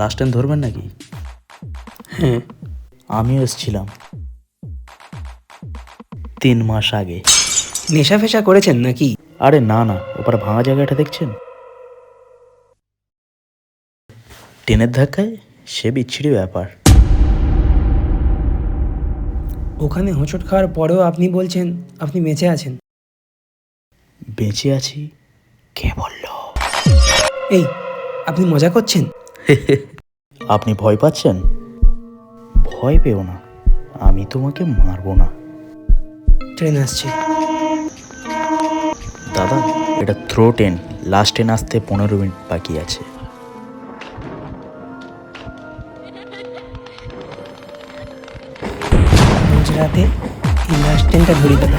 Last time ধরবেন নাকি? হ্যাঁ। আমিও এসেছিলাম 3 মাস আগে। নেশা ফেশা করেছেন নাকি? আরে না না, ওপারে ভাঙা জায়গাটা দেখছেন? ট্রেনের ধাক্কায় সে বিচ্ছিরি ব্যাপার। ওখানে হোঁচট খাওয়ার পরেও আপনি বলছেন আপনি বেঁচে আছেন। বেঁচে আছি কে বলল? এই, আপনি মজা করছেন? আপনি ভয় পাচ্ছেন? ভয় পেও না, আমি তোমাকে মারবো না। ট্রেন আসছে। দাদা, এটা থ্রো ট্রেন, লাস্ট ট্রেন আসতে 15 মিনিট বাকি আছে। রোজ রাতে এই লাস্ট ট্রেনটা ধরি দাদা।